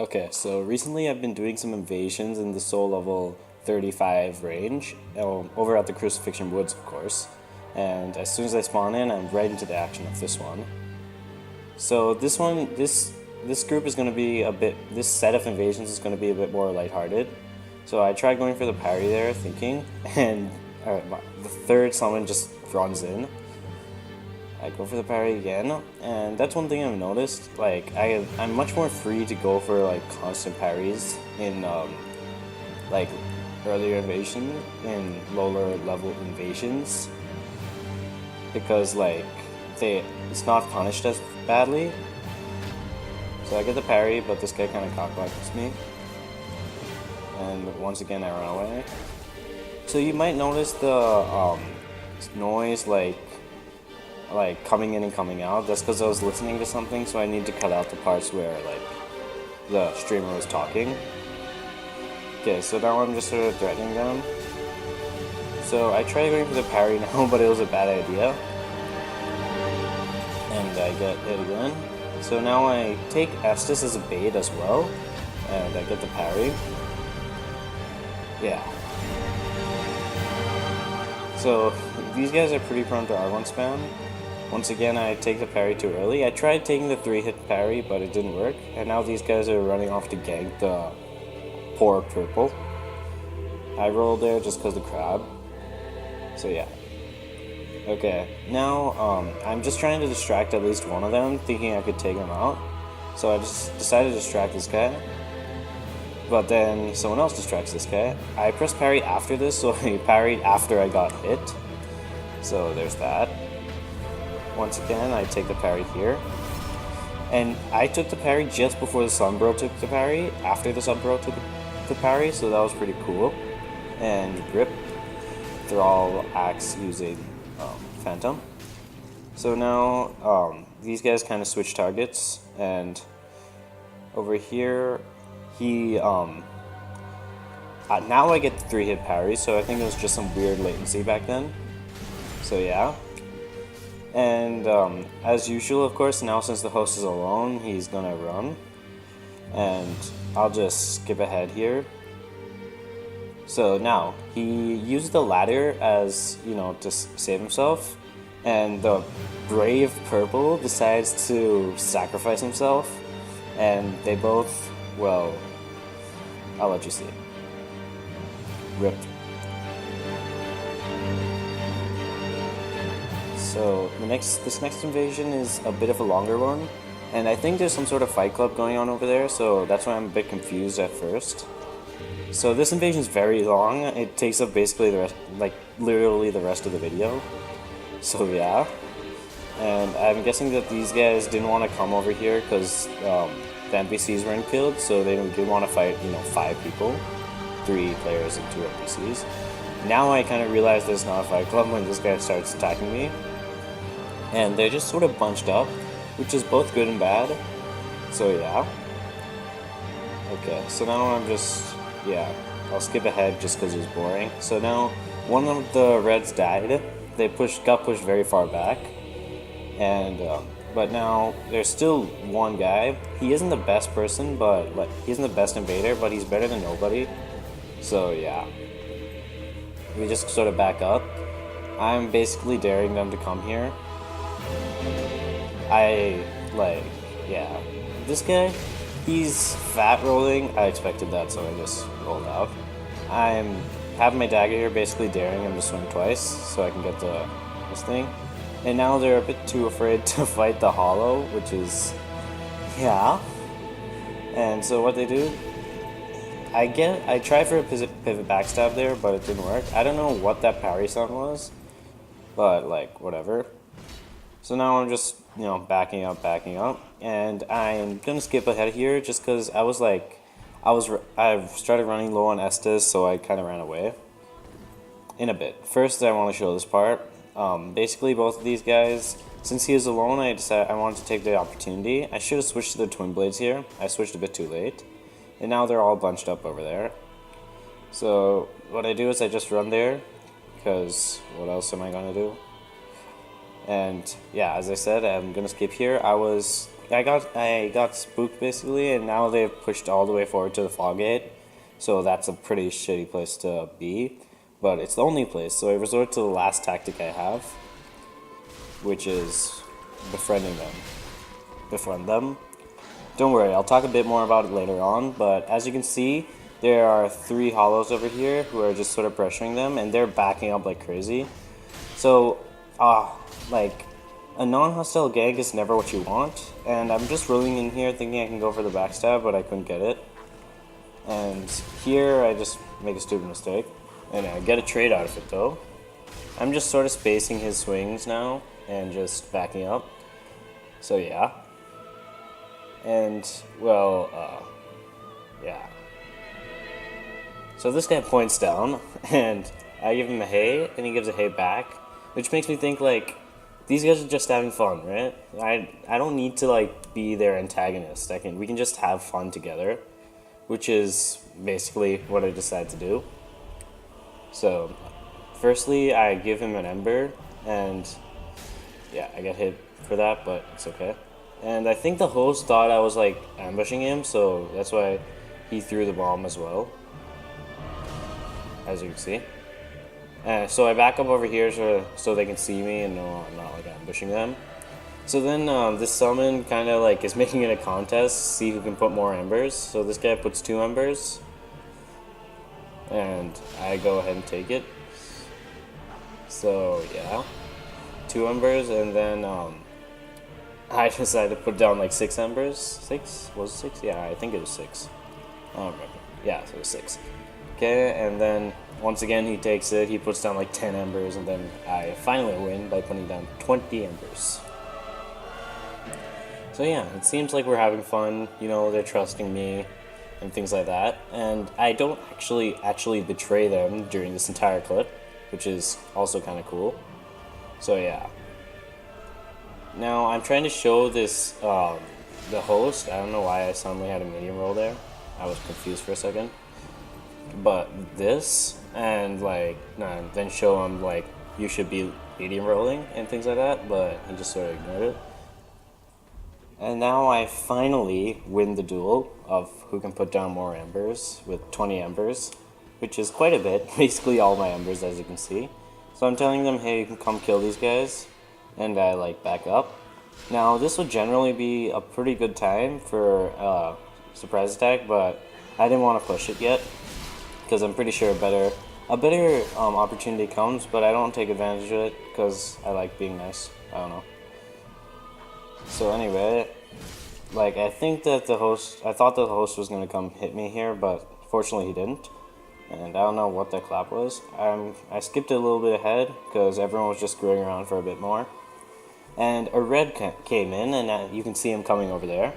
Okay, so recently I've been doing some invasions in the soul level 35 range, over at the Crucifixion Woods, of course. And as soon as I spawn in, I'm right into the action of this one. So this group is going to be this set of invasions is going to be a bit more lighthearted. So I tried going for the parry there, thinking, and the third summon just runs in. I go for the parry again, and that's one thing I've noticed. Like I'm much more free to go for like constant parries in like earlier invasion in lower level invasions because like it's not punished as badly. So I get the parry, but this guy kind of cockblocks me, and once again I run away. So you might notice the noise like coming in and coming out. That's because I was listening to something, so I need to cut out the parts where like the streamer was talking. Okay, so now I'm just sort of threatening them. So I tried going for the parry now, but it was a bad idea. And I get hit again. So now I take Estes as a bait as well, and I get the parry. Yeah. So these guys are pretty prone to R1 spam. Once again, I take the parry too early. I tried taking the 3-hit parry, but it didn't work. And now these guys are running off to gank the poor purple. I rolled there just because the crab. So yeah. Okay, now I'm just trying to distract at least one of them, thinking I could take him out. So I just decided to distract this guy. But then someone else distracts this guy. I pressed parry after this, so he parried after I got hit. So there's that. Once again, I take the parry here. And I took the parry just before the Sunbro took the parry, after the Sunbro took the parry, so that was pretty cool. And grip, thrall, axe using Phantom. So now these guys kind of switch targets, and over here he now I get the 3-hit parry, so I think it was just some weird latency back then. So yeah. And as usual, of course, now since the host is alone, he's gonna run. And I'll just skip ahead here. So now, he used the ladder as, to save himself. And the brave purple decides to sacrifice himself. And they both, well, I'll let you see. Rip. So this next invasion is a bit of a longer one, and I think there's some sort of fight club going on over there, so that's why I'm a bit confused at first. So this invasion is very long. It takes up basically the rest, literally the rest of the video. So yeah, and I'm guessing that these guys didn't want to come over here because the NPCs weren't killed, so they did want to fight 5 people, 3 players and 2 NPCs. Now I kind of realize there's not a fight club when this guy starts attacking me. And they're just sort of bunched up, which is both good and bad. So yeah. Okay, so now I'll skip ahead just because it was boring. So now one of the reds died. They got pushed very far back. And but now there's still one guy. He isn't the best person, but he isn't the best invader, but he's better than nobody. So yeah. We just sort of back up. I'm basically daring them to come here. This guy, he's fat rolling. I expected that, so I just rolled out. I'm having my dagger here, basically daring him to swing twice, so I can get this thing. And now they're a bit too afraid to fight the hollow, which is, yeah. And so what they do, I tried for a pivot backstab there, but it didn't work. I don't know what that parry sound was, but whatever. So now I'm just, backing up, and I'm gonna skip ahead here just because I've started running low on Estes, so I kind of ran away. In a bit. First, I want to show this part. Basically, both of these guys, since he is alone, I decided I wanted to take the opportunity. I should have switched to the twin blades here. I switched a bit too late. And now they're all bunched up over there. So what I do is I just run there, because what else am I going to do? And yeah, as I said, I'm going to skip here. I was I got spooked basically, and now they've pushed all the way forward to the fog gate. So that's a pretty shitty place to be, but it's the only place. So I resort to the last tactic I have, which is befriending them. Befriend them. Don't worry, I'll talk a bit more about it later on, but as you can see, there are 3 hollows over here who are just sort of pressuring them, and they're backing up like crazy. So, like, a non-hostile gank is never what you want, and I'm just rolling in here thinking I can go for the backstab, but I couldn't get it. And here I just make a stupid mistake, and I get a trade out of it though. I'm just sort of spacing his swings now, and just backing up. So yeah. And, well, yeah. So this guy points down, and I give him a hay, and he gives a hay back, which makes me think, like, these guys are just having fun, right? I don't need to, like, be their antagonist. We can just have fun together, which is basically what I decided to do. So, firstly, I give him an ember, and yeah, I got hit for that, but it's okay. And I think the host thought I was, like, ambushing him, so that's why he threw the bomb as well, as you can see. So I back up over here so they can see me and know I'm not, like, ambushing them. So then this summon kind of, like, is making it a contest, see who can put more embers. So this guy puts 2 embers, and I go ahead and take it. So yeah, 2 embers, and then I decided to put down like 6 embers. 6? Was it 6? Yeah, I think it was 6. I don't remember. Yeah, so it was 6. Okay, and then once again he takes it, he puts down like 10 embers, and then I finally win by putting down 20 embers. So yeah, it seems like we're having fun, you know, they're trusting me and things like that, and I don't actually betray them during this entire clip, which is also kind of cool. So yeah. Now I'm trying to show this, the host, I don't know why I suddenly had a medium roll there, I was confused for a second, but this, and like, then show him like, you should be medium rolling and things like that, but he just sort of ignored it. And now I finally win the duel of who can put down more embers with 20 embers, which is quite a bit, basically all my embers as you can see. So I'm telling them, hey, you can come kill these guys, and I like back up. Now this would generally be a pretty good time for surprise attack, but I didn't want to push it yet, because I'm pretty sure a better opportunity comes, but I don't take advantage of it, because I like being nice, I don't know. So anyway, like, I thought that the host was going to come hit me here, but fortunately he didn't. And I don't know what that clap was. I skipped it a little bit ahead, because everyone was just screwing around for a bit more. And a red came in, and you can see him coming over there.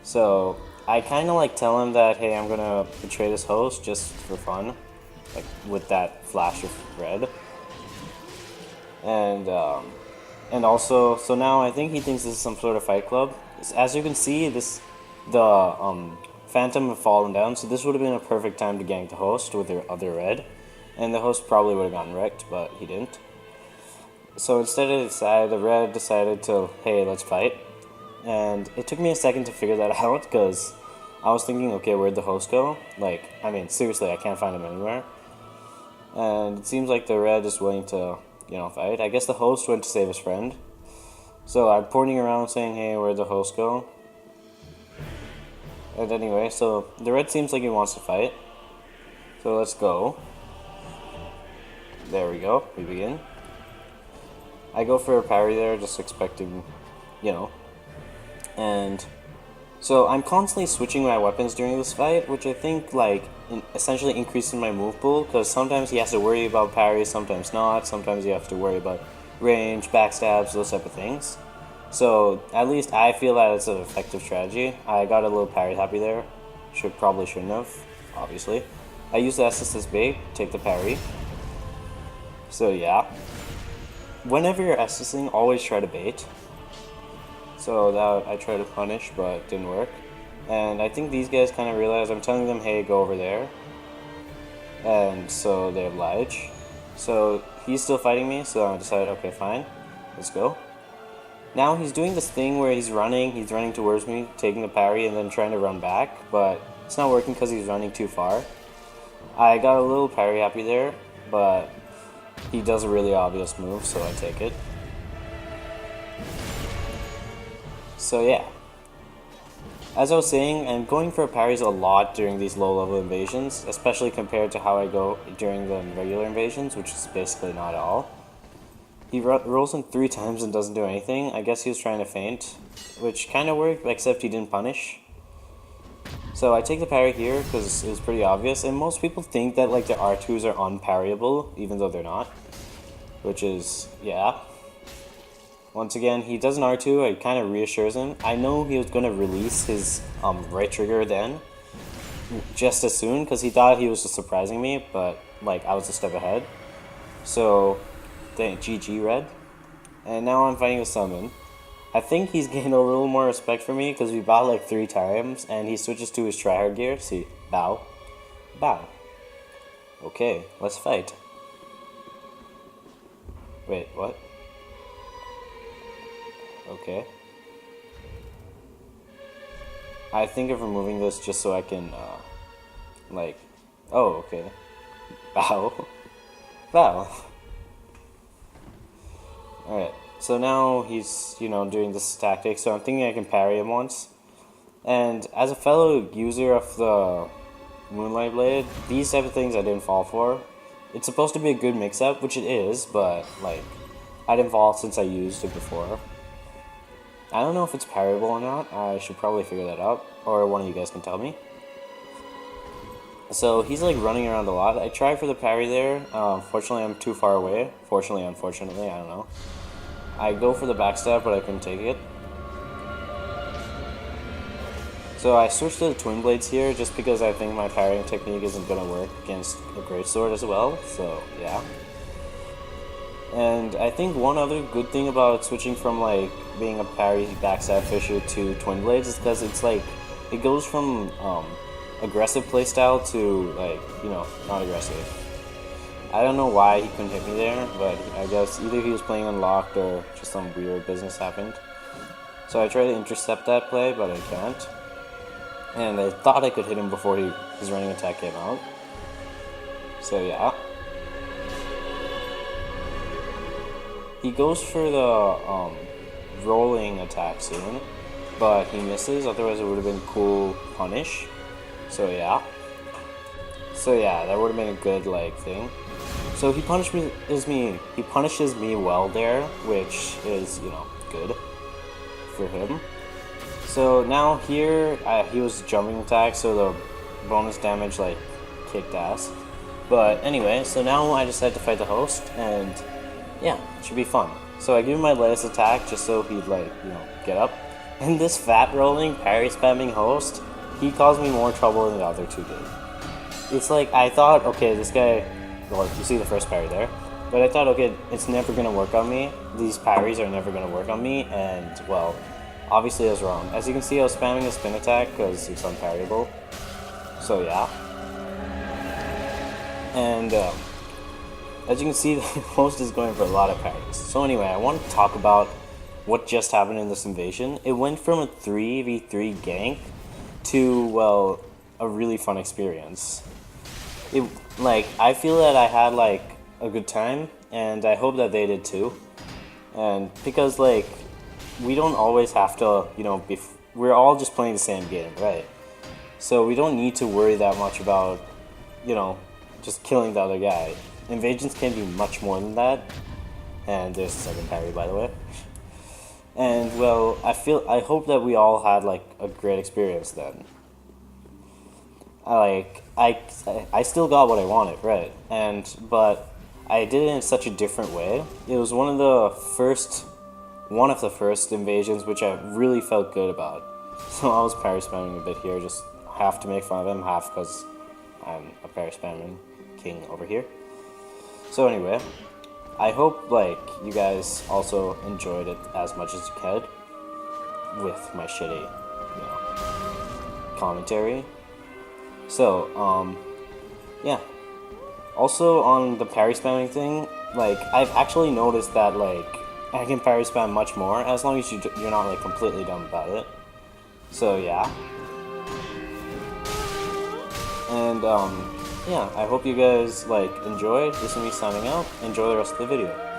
So I kind of like tell him that, hey, I'm going to betray this host just for fun, like with that flash of red. And also, so now I think he thinks this is some sort of fight club. As you can see, the Phantom have fallen down, so this would have been a perfect time to gank the host with their other red. And the host probably would have gotten wrecked, but he didn't. So instead the red decided to, hey, let's fight. And it took me a second to figure that out, because I was thinking, okay, where'd the host go? Like, I mean, seriously, I can't find him anywhere. And it seems like the red is willing to, you know, fight. I guess the host went to save his friend. So I'm pointing around saying, hey, where'd the host go? And anyway, so the red seems like he wants to fight. So let's go. There we go, we begin. I go for a parry there, just expecting, you know. And so I'm constantly switching my weapons during this fight, which I think, like, essentially increases my move pool, because sometimes he has to worry about parry, sometimes not, sometimes you have to worry about range, backstabs, those type of things. So at least I feel that it's an effective strategy. I got a little parry happy there, probably shouldn't have, obviously. I use the SS as bait, take the parry. So yeah, whenever you're SSing, always try to bait. So that I tried to punish, but it didn't work. And I think these guys kind of realize I'm telling them, hey, go over there. And so they oblige. So he's still fighting me, so I decided, okay, fine, let's go. Now he's doing this thing where he's running towards me, taking the parry, and then trying to run back, but it's not working because he's running too far. I got a little parry happy there, but he does a really obvious move, so I take it. So yeah. As I was saying, I'm going for parries a lot during these low-level invasions, especially compared to how I go during the regular invasions, which is basically not at all. He rolls him 3 times and doesn't do anything. I guess he was trying to feint, which kind of worked, except he didn't punish. So I take the parry here because it's pretty obvious, and most people think that like the R2s are unparryable, even though they're not. Which is, yeah. Once again, he does an R2, it kind of reassures him. I know he was going to release his right trigger then, just as soon, because he thought he was just surprising me, but like I was a step ahead. So, dang, GG Red. And now I'm fighting a summon. I think he's gained a little more respect for me because we bowed like 3 times, and he switches to his tryhard gear. See, bow, bow. Okay, let's fight. Wait, what? Okay. I think of removing this just so I can, like, oh, okay. Bow. Bow. Alright, so now he's, doing this tactic, so I'm thinking I can parry him once. And as a fellow user of the Moonlight Blade, these type of things I didn't fall for. It's supposed to be a good mix-up, which it is, but, like, I didn't fall since I used it before. I don't know if it's parryable or not. I should probably figure that out, or one of you guys can tell me. So he's like running around a lot. I tried for the parry there. Fortunately, I'm too far away. Fortunately, unfortunately, I don't know. I go for the backstab, but I couldn't take it. So I switched to the twin blades here just because I think my parrying technique isn't going to work against a greatsword as well. So yeah. And I think one other good thing about switching from like being a parry backstab fisher to twin blades is because it's like it goes from aggressive playstyle to like not aggressive. I don't know why he couldn't hit me there, but I guess either he was playing unlocked or just some weird business happened. So I tried to intercept that play, but I can't. And I thought I could hit him before his running attack came out. So yeah. He goes for the rolling attack soon, but he misses, otherwise it would have been cool punish. So yeah, that would have been a good like thing. So he punishes me well there, which is, good for him. So now here, he was jumping attack, so the bonus damage like kicked ass. But anyway, so now I decided to fight the host, and yeah, it should be fun. So I give him my latest attack just so he'd like, get up. And this fat rolling, parry spamming host, he caused me more trouble than the other two did. It's like, I thought, okay, this guy, well, you see the first parry there, but I thought, okay, it's never gonna work on me. These parries are never gonna work on me, and well, obviously I was wrong. As you can see, I was spamming a spin attack because it's unparryable. So yeah. And as you can see, the host is going for a lot of parries. So anyway, I want to talk about what just happened in this invasion. It went from a 3v3 gank to, well, a really fun experience. I feel that I had like a good time, and I hope that they did too. And because like we don't always have to, we're all just playing the same game, right? So we don't need to worry that much about, just killing the other guy. Invasions can be much more than that. And there's the second parry, by the way. And well, I hope that we all had like a great experience then. I still got what I wanted, right? But I did it in such a different way. It was one of the first invasions which I really felt good about. So I was parry spamming a bit here, just half to make fun of him, half because I'm a parry spamming king over here. So anyway, I hope like you guys also enjoyed it as much as you could with my shitty, commentary. So, yeah. Also on the parry spamming thing, like I've actually noticed that like I can parry spam much more, as long as you're not like completely dumb about it. So yeah. And yeah, I hope you guys like enjoyed. This is me signing out. Enjoy the rest of the video.